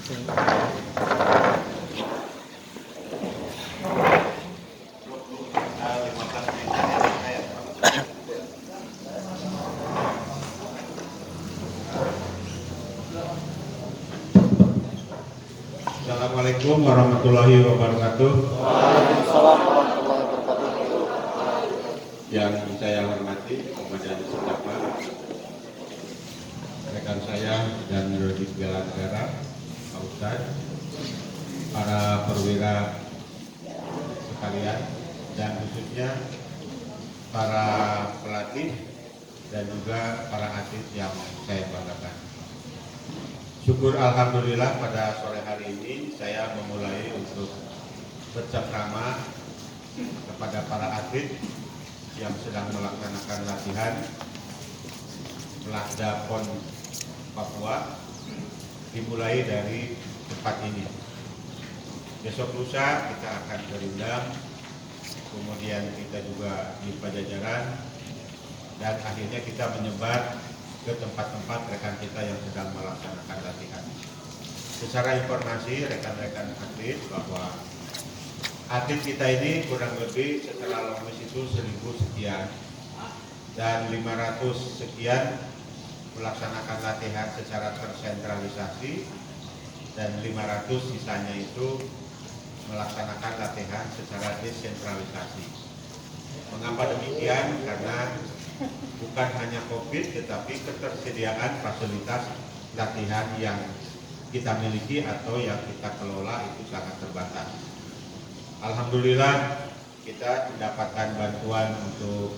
Assalamualaikum warahmatullahi wabarakatuh. Waalaikumsalam warahmatullahi wabarakatuh. Yang saya hormati kepada beberapa rekan saya dan di bela negara, Pak Ustadz, para perwira sekalian, dan khususnya para pelatih dan juga para atlet yang saya banggakan. Syukur alhamdulillah pada sore hari ini saya memulai untuk bercengkrama kepada para atlet yang sedang melaksanakan latihan Pelatda PON Papua, dimulai dari tempat ini. Besok lusa kita akan berundang, kemudian kita juga di Pajajaran, dan akhirnya kita menyebar ke tempat-tempat rekan kita yang sedang melaksanakan latihan. Secara informasi rekan-rekan atlet bahwa atlet kita ini kurang lebih secara logis itu 1000 sekian dan 500 sekian melaksanakan latihan secara tersentralisasi dan 500 sisanya itu melaksanakan latihan secara desentralisasi. Mengapa demikian? Karena bukan hanya COVID, tetapi ketersediaan fasilitas latihan yang kita miliki atau yang kita kelola itu sangat terbatas. Alhamdulillah kita mendapatkan bantuan untuk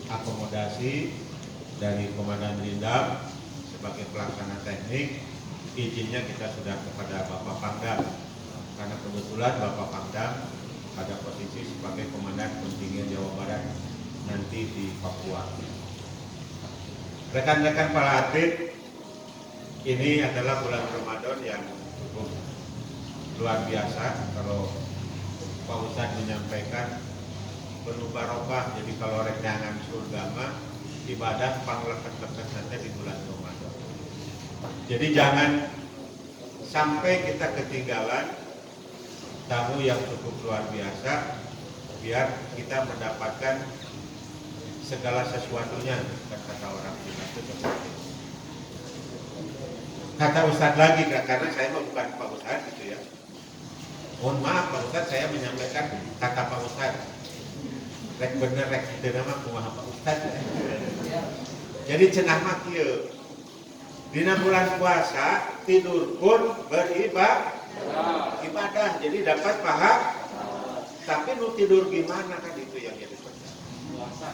akomodasi dari Komandan Rindam sebagai pelaksana teknik. Izinnya kita sudah kepada Bapak Pangdam, karena kebetulan Bapak Pangdam pada posisi sebagai Komandan Kontingen Jawa Barat nanti di Papua. Rekan-rekan para atlet, ini adalah bulan Ramadan yang cukup luar biasa. Kalau Pak Ustadz menyampaikan penuh barokah, jadi kalau rencangan surga mah ibadah panglekat-lekat saja di bulan Ramadan. Jadi jangan sampai kita ketinggalan tamu yang cukup luar biasa, biar kita mendapatkan segala sesuatunya, kata orang kita itu seperti itu. Kata Ustadz lagi, karena saya bukan Pak Ustadz gitu ya. Mohon maaf Pak Ustadz, saya menyampaikan kata Pak Ustadz. Rek bener rek itu nama kumaha Pak Ustadz. Jadi cenah mah kieu. Dina bulan puasa tidur pun beribadah, jadi dapat pahala. Tapi nu tidur gimana kan itu yang jadi pertanyaan.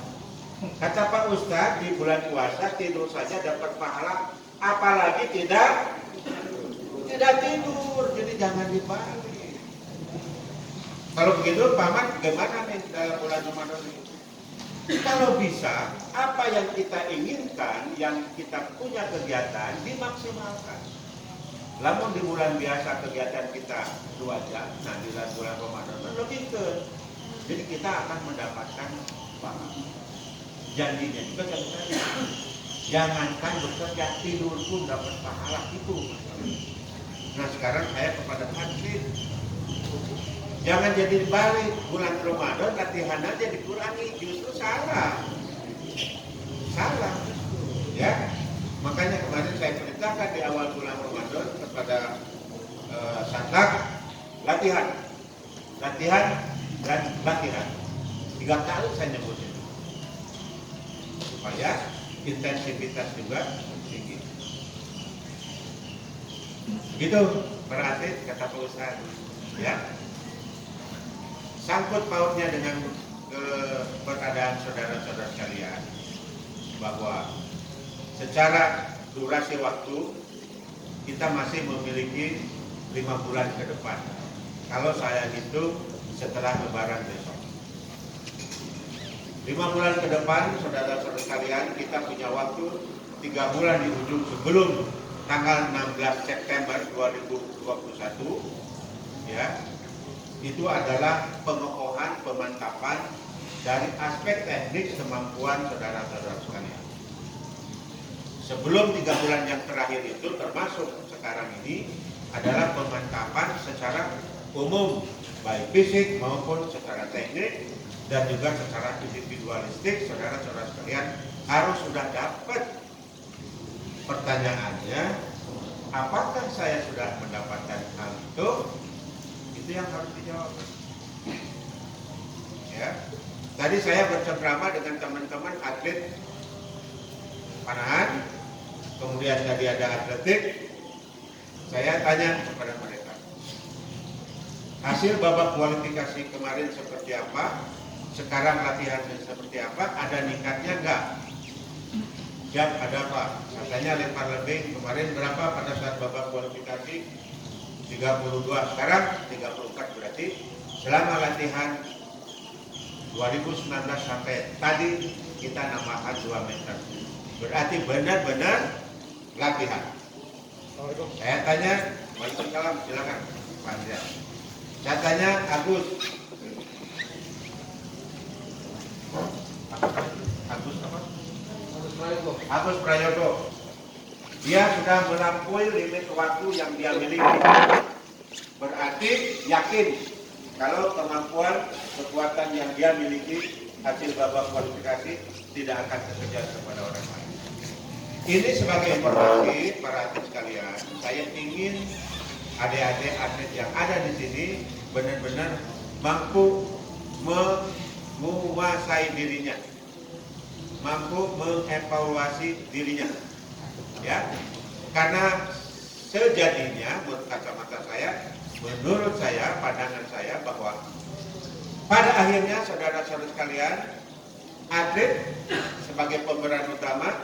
Kata Pak Ustadz, di bulan puasa tidur saja dapat pahala, apalagi tidak tidur, jadi jangan dibalik. Kalau begitu paman gimana nih dalam bulan Ramadan ini? Kalau bisa, apa yang kita inginkan, yang kita punya kegiatan dimaksimalkan. Namun di bulan biasa kegiatan kita 2 jam, nah di bulan Ramadan lebih ke, jadi kita akan mendapatkan pahala. Janjinya juga jangankan bekerja, tidur pun dapat pahala itu. Nah sekarang saya kepada atlet, jangan jadi balik bulan Ramadan latihan aja dikurangi, justru salah ya. Makanya kemarin saya perintahkan di awal bulan Ramadan kepada Santak, latihan dan latihan 3 kali saya nyebutin supaya intensitas juga tinggi. Begitu para atlet, kata Pak Ustadz ya. Sangkut pautnya dengan keberadaan saudara-saudara sekalian, bahwa secara durasi waktu kita masih memiliki 5 bulan ke depan. Kalau saya hitung setelah Lebaran besok, 5 bulan ke depan, saudara-saudara sekalian, kita punya waktu 3 bulan di ujung sebelum tanggal 16 September 2021 ya. Itu adalah pengokohan, pemantapan dari aspek teknik kemampuan saudara-saudara sekalian. sebelum 3 bulan yang terakhir itu termasuk sekarang ini adalah pemantapan secara umum, baik fisik maupun secara teknik dan juga secara individualistik. Saudara-saudara sekalian harus sudah dapat. Pertanyaannya, apakah saya sudah mendapatkan hal itu? Itu yang harus dijawab. Ya. Tadi saya bercengkrama dengan teman-teman atlet panahan, kemudian tadi ada atletik. Saya tanya kepada mereka, hasil babak kualifikasi kemarin seperti apa? Sekarang latihannya seperti apa? Ada ningkatnya enggak? Jam ada apa? Katanya lempar lebih kemarin berapa pada saat babak kualifikasi? 32, sekarang 34, berarti selama latihan 2019 sampai tadi kita nambahkan 2 meter. Berarti benar-benar latihan. Saya tanya, waalaikumsalam, silakan Pak Andrea. Saya tanya Agus apa? Agus Prayogo. Dia sudah melampaui limit waktu yang dia miliki. Berarti yakin kalau kemampuan kekuatan yang dia miliki hasil babak kualifikasi tidak akan terkejar kepada orang lain. Ini sebagai informasi para atlet sekalian. Saya ingin adik-adik atlet yang ada di sini benar-benar mampu menguasai dirinya, mampu mengevaluasi dirinya, ya. Karena sejatinya menurut kacamata saya, menurut saya, pandangan saya bahwa pada akhirnya saudara-saudara sekalian, atlet sebagai pemeran utama,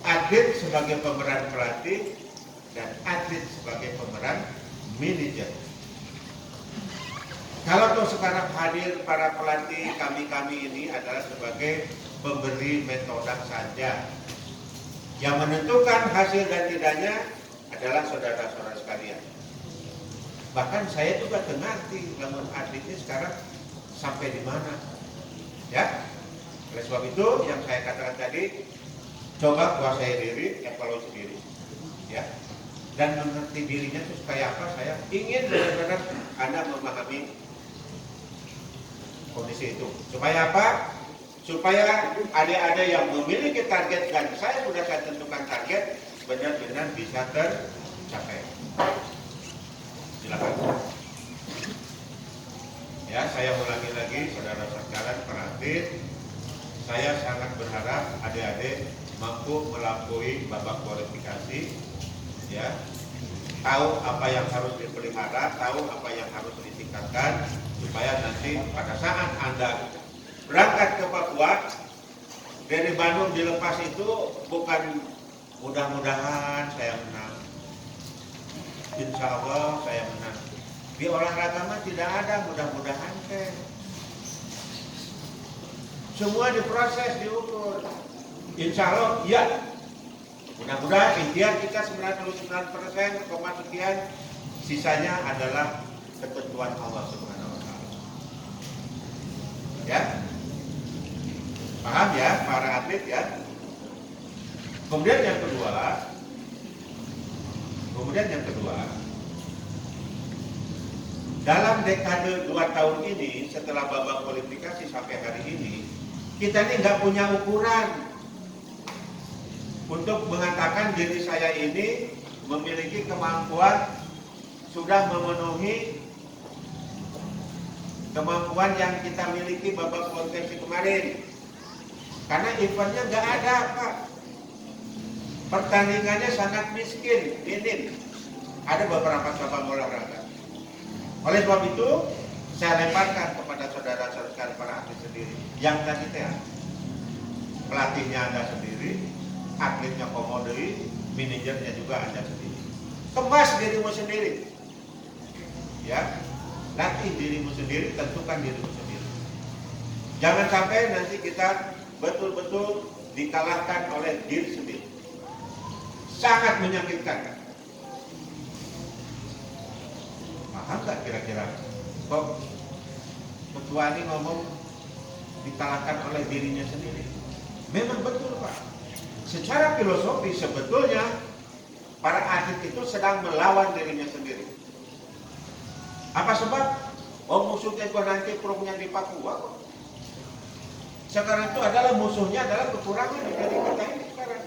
atlet sebagai pemeran pelatih, dan atlet sebagai pemeran manajer. Kalau tuh sekarang hadir para pelatih kami ini adalah sebagai pemberi metode saja. Yang menentukan hasil dan tidaknya adalah saudara-saudara sekalian. Bahkan saya juga ngerti namun atletnya sekarang sampai di mana, ya. Oleh sebab itu yang saya katakan tadi, coba kuasai diri, evaluasi diri, ya. Dan mengerti dirinya itu supaya apa? Saya ingin benar-benar Anda memahami kondisi itu. Supaya apa? Supaya ada yang memiliki target dan saya tentukan target benar-benar bisa tercapai. Silakan. Ya, saya ulangi lagi, saudara-saudara sekalian pelatih, saya sangat berharap adik-adik mampu melampaui babak kualifikasi, ya, tahu apa yang harus dipelihara, tahu apa yang harus ditingkatkan, supaya nanti pada saat Anda berangkat ke Papua, dari Bandung dilepas itu bukan mudah-mudahan saya menang, insya Allah saya menang. Di olahraga mah tidak ada mudah-mudahan teh. Semua diproses, diukur. Insya Allah, ya. Mudah-mudahan ikhtiar kita 99%, sekian, sisanya adalah ketentuan Allah Subhanahu wa taala. Ya. Paham ya para atlet ya? Kemudian yang kedua, dalam dekade 2 tahun ini setelah babak kualifikasi sampai hari ini, kita ini nggak punya ukuran untuk mengatakan diri saya ini memiliki kemampuan sudah memenuhi kemampuan yang kita miliki babak kualifikasi kemarin. Karena eventnya nggak ada, Pak. Pertandingannya sangat miskin, minim. Ada beberapa cabang olahraga. Oleh sebab itu, saya lemparkan kepada saudara-saudara para atlet sendiri. Yang tadi pelatihnya Anda sendiri, atletnya komodoi, manajernya juga Anda sendiri. Kemas dirimu sendiri. Ya, latih dirimu sendiri, tentukan dirimu sendiri. Jangan sampai nanti kita betul-betul dikalahkan oleh diri sendiri. Sangat menyakitkan. Paham nggak kira-kira? Kok ketua ini ngomong dikalahkan oleh dirinya sendiri? Memang betul, Pak. secara filosofi sebetulnya para atlet itu sedang melawan dirinya sendiri. Apa sebab? Oh, musuhnya itu nanti perungnya di Papua kok. Sekarang itu adalah musuhnya adalah kekurangan di diri kita ini sekarang.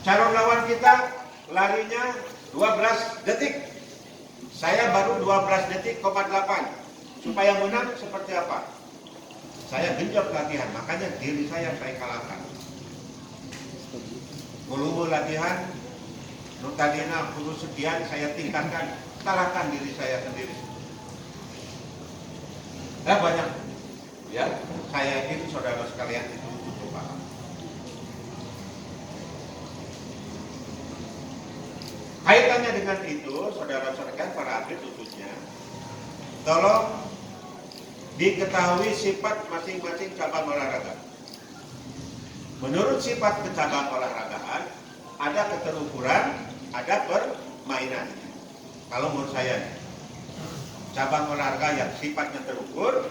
Calon lawan kita larinya 12 detik. Saya baru 12 detik, 8. Supaya menang seperti apa? Saya genjot latihan, makanya diri saya kalahkan. Mulu latihan, notadina kudu sekian saya tingkatkan, kalahkan diri saya sendiri. Banyak, ya. Saya yakin saudara sekalian itu cukup paham. Kaitannya dengan itu, saudara-saudara para atlet khususnya, tolong diketahui sifat masing-masing cabang olahraga. Menurut sifat cabang olahragaan, ada keterukuran, ada permainan. Kalau menurut saya, cabang olahraga yang sifatnya terukur,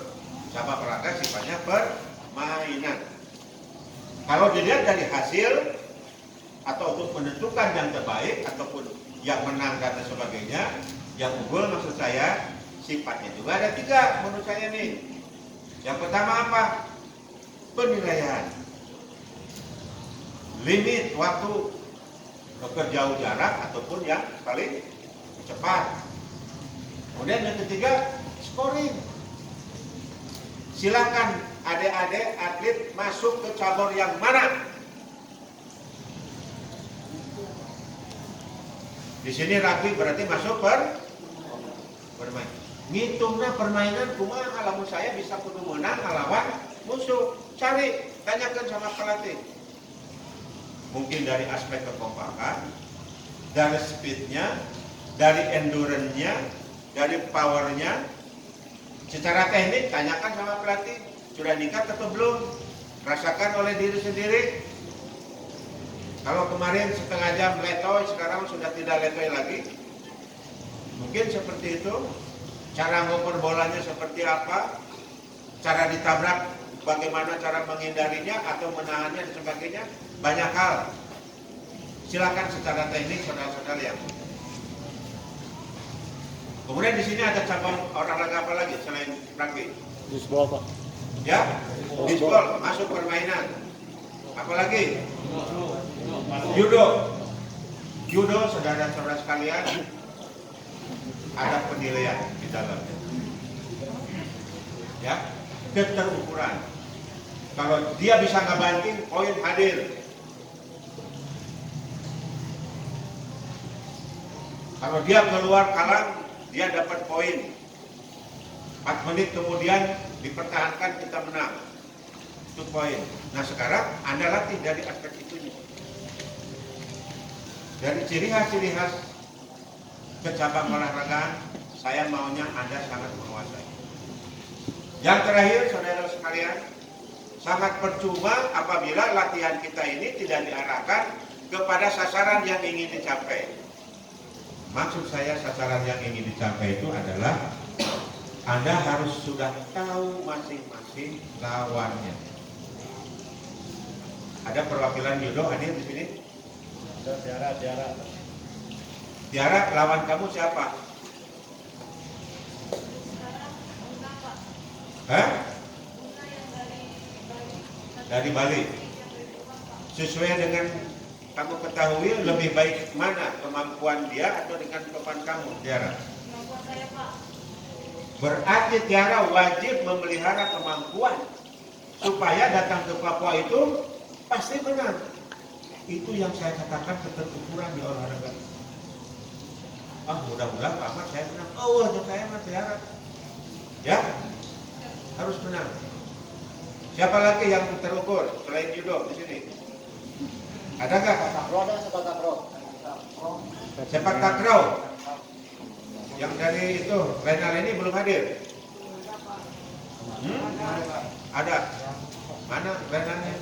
cabang olahraga sifatnya permainan. Kalau dilihat dari hasil atau untuk menentukan yang terbaik ataupun yang menang dan sebagainya, yang unggul maksud saya sifatnya juga ada 3 menurut saya nih. Yang pertama apa? Penilaian. Limit waktu jauh jarak ataupun yang paling cepat. Kemudian yang ketiga, scoring. Silakan adik-adik atlet masuk ke cabur yang mana. Di sini rugby berarti masuk bermain. Ngitungnya permainan kumaha lamun saya bisa kudu menang ngelawan musuh. Cari, tanyakan sama pelatih. Mungkin dari aspek kekompakan, dari speednya, dari endurance-nya, dari powernya. Secara teknik tanyakan sama pelatih, sudah nikah atau belum? Rasakan oleh diri sendiri. Kalau kemarin setengah jam letoy, sekarang sudah tidak letoy lagi. Mungkin seperti itu. Cara ngoper bolanya seperti apa? Cara ditabrak, bagaimana cara menghindarinya atau menahannya dan sebagainya. Banyak hal. Silakan secara teknik saudara-saudara yang. Kemudian di sini ada cabang olahraga apa lagi selain rugby? Bisbol, Pak. Ya, bisbol masuk permainan. Apalagi? Judo. Judo saudara-saudara sekalian ada penilaian di dalamnya. Ya, keterukuran. Kalau dia bisa ngebanting, poin hadir. Kalau dia keluar kalah, dia dapat poin. 4 menit kemudian dipertahankan, kita menang. Itu poin. Nah sekarang Anda latih dari aspek itu. Dari ciri khas kecabang olahragaan, saya maunya Anda sangat menguasai. Yang terakhir saudara sekalian, sangat percuma apabila latihan kita ini tidak diarahkan kepada sasaran yang ingin dicapai. Maksud saya sasaran yang ingin dicapai itu adalah Anda harus sudah tahu masing-masing lawannya. Ada perwakilan judo hadir di sini? Tiara, lawan kamu siapa? Hah? Dari Bali. Sesuai dengan kamu ketahui, lebih baik mana kemampuan dia atau dengan kemampuan kamu, Tiara? Kemampuan saya, Pak. Berarti Tiara wajib memelihara kemampuan supaya datang ke Papua itu pasti menang. Itu yang saya katakan keterukuran di olahraga. Mudah-mudahan Pak Ahmad saya menang. Saya mah Tiara. Ya, harus menang. Siapa lagi yang terukur selain judo di sini? Ada nggak? Sepak takraw. Yang dari itu, Renal ini belum hadir. Ada. Mana Renalnya?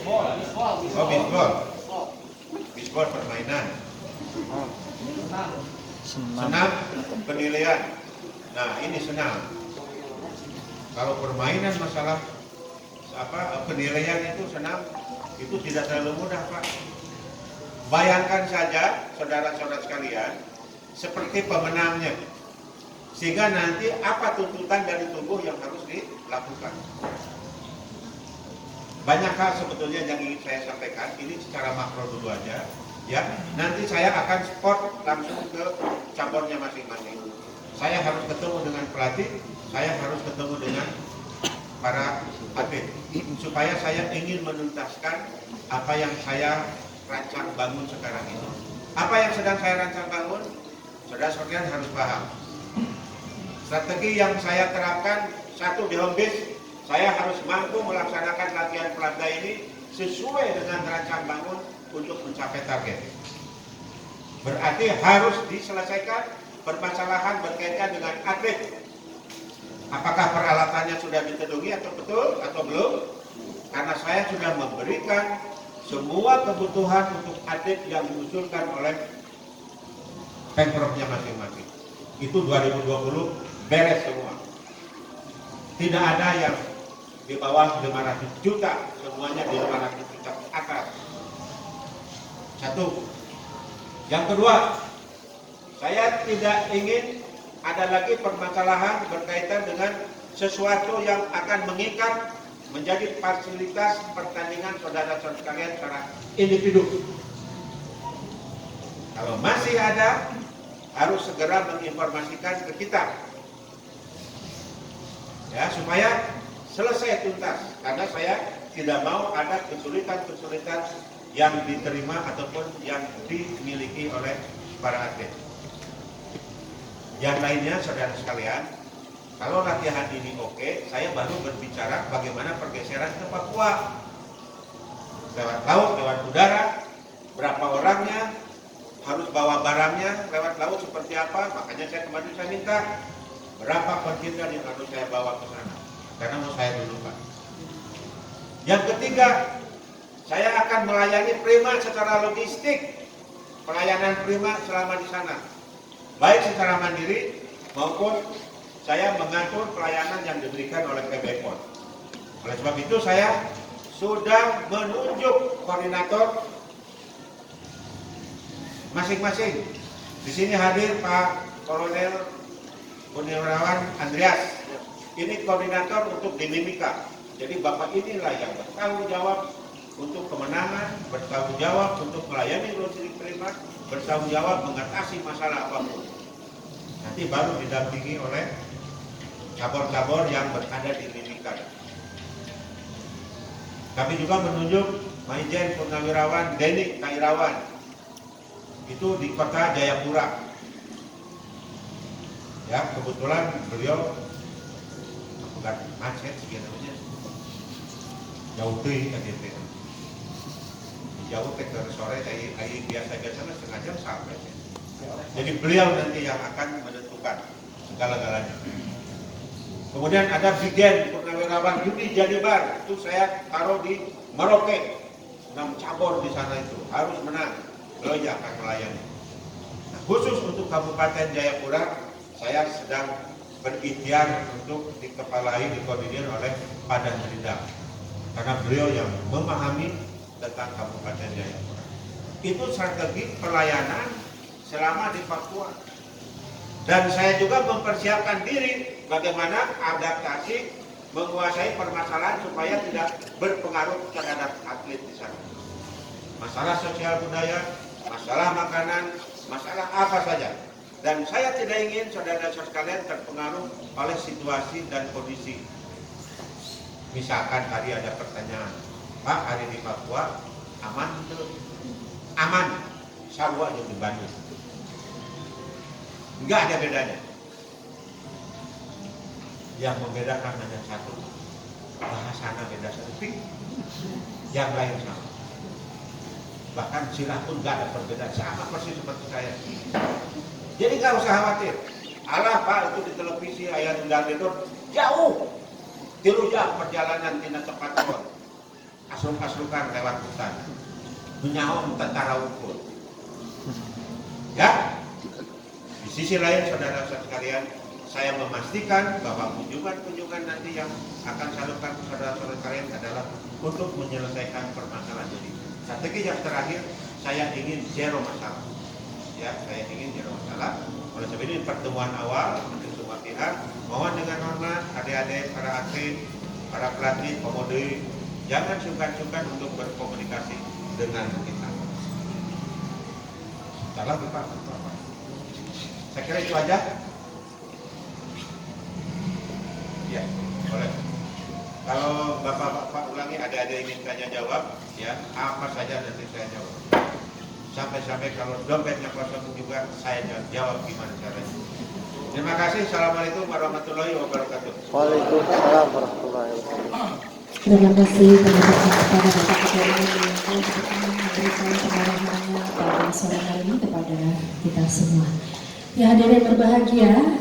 Oh, bisbol. Bisbol permainan. Senam penilaian. Nah, ini senam. Kalau permainan masalah penilaian itu senam itu tidak terlalu mudah, Pak. Bayangkan saja saudara-saudara sekalian seperti pemenangnya, sehingga nanti apa tuntutan dari tubuh yang harus dilakukan. Banyak hal sebetulnya yang ingin saya sampaikan, ini secara makro dulu aja, ya. Nanti saya akan spot langsung ke cabangnya masing-masing. Saya harus ketemu dengan pelatih, saya harus ketemu dengan para atlet, supaya saya ingin menuntaskan apa yang saya rancang bangun sekarang ini. Apa yang sedang saya rancang bangun, saudara-saudara harus paham. Strategi yang saya terapkan, satu di home base, saya harus mampu melaksanakan latihan pelatda ini sesuai dengan rancang bangun untuk mencapai target. Berarti harus diselesaikan permasalahan berkaitan dengan atlet. Apakah peralatannya sudah ditedungi atau betul atau belum? Karena saya sudah memberikan semua kebutuhan untuk atlet yang diusulkan oleh Pemprovnya masing-masing. Itu 2020 beres semua. Tidak ada yang di bawah 500 juta, semuanya di 500 juta ke atas. Satu. Yang kedua, saya tidak ingin ada lagi permasalahan berkaitan dengan sesuatu yang akan mengikat menjadi fasilitas pertandingan saudara-saudara sekalian secara individu. Kalau masih ada, harus segera menginformasikan ke kita, ya, supaya selesai tuntas. Karena saya tidak mau ada kesulitan-kesulitan yang diterima ataupun yang dimiliki oleh para atlet. Yang lainnya, saudara sekalian, kalau latihan ini oke, saya baru berbicara bagaimana pergeseran ke Papua. Lewat laut, lewat udara, berapa orangnya, harus bawa barangnya lewat laut seperti apa. Makanya saya kemarin saya minta berapa kontainer yang harus saya bawa ke sana, karena mau saya dulu, Pak. Yang ketiga, saya akan melayani Prima secara logistik, pelayanan Prima selama di sana, baik secara mandiri maupun saya mengatur pelayanan yang diberikan oleh PB PON. Oleh sebab itu saya sudah menunjuk koordinator masing-masing. Di sini hadir Pak Kolonel Purnawirawan Andreas. Ini koordinator untuk dinamika. Jadi Bapak inilah yang bertanggung jawab untuk kemenangan, bertanggung jawab untuk melayani logistik Prima, bertanggung jawab mengatasi masalah apapun. Nanti baru didampingi oleh cabur-cabur yang berada di Mimika. Kami juga menunjuk Maijen Purnawirawan Denny Kairawan, itu di kota Jayapura. Ya, kebetulan beliau bukan macet sebenarnya, jauh deh KDP. Jauh ke sore, kayak biasa-biasanya setengah jam sampai. Jadi beliau nanti yang akan menentukan segala-galanya. Kemudian ada Brigjen Purnawirawan Yudi Janibar, itu saya taruh di Merauke, 6 cabur di sana itu harus menang, beliau akan melayani. Nah, khusus untuk Kabupaten Jayapura, saya sedang berikhtiar untuk dikepalai, dikoordinir oleh Padang Rindang, karena beliau yang memahami tentang Kabupaten Jayapura. Itu strategi pelayanan selama di Papua. Dan saya juga mempersiapkan diri bagaimana adaptasi menguasai permasalahan supaya tidak berpengaruh terhadap atlet di sana. Masalah sosial budaya, masalah makanan, masalah apa saja. Dan saya tidak ingin saudara-saudara sekalian terpengaruh oleh situasi dan kondisi. Misalkan tadi ada pertanyaan, Pak, hari di Papua aman betul? Aman, sarwa aja di Bandung. Enggak ada bedanya. Yang membedakan hanya satu, bahasanya beda sedikit, yang lain sama. Bahkan silah pun enggak ada perbedaan, sama persis seperti saya. Jadi nggak usah khawatir. Alah Pak, itu di televisi ayat undang itu jauh, 3 jam perjalanan tidak tepat pun. Asruk-asrukan lewat hutan, menyaum tentara ukur. Ya. Di sisi lain, saudara-saudara sekalian, saya memastikan bahwa kunjungan-kunjungan nanti yang akan saya lakukan saudara-saudara kalian adalah untuk menyelesaikan permasalahan. Jadi strategi yang terakhir, saya ingin zero masalah. Ya, saya ingin zero masalah. Oleh sebab ini pertemuan awal untuk semua pihak, mohon dengan hormat adik-adik, para atlet, para pelatih, pemudi, jangan sungkan-sungkan untuk berkomunikasi dengan kita. Salah Pak. Saya kira itu aja. Ya, boleh. Kalau Bapak ulangi, ada ingin tanya jawab, ya apa saja nanti saya jawab. Sampai-sampai kalau dompetnya kosong juga saya jawab gimana caranya. Terima kasih. Assalamualaikum warahmatullahi wabarakatuh. Waalaikumsalam warahmatullahi wabarakatuh. Terima kasih kepada Bapak Ketua Umum yang telah memberikan pengarahannya pada sore hari ini kepada kita semua. Ya, hadirin berbahagia.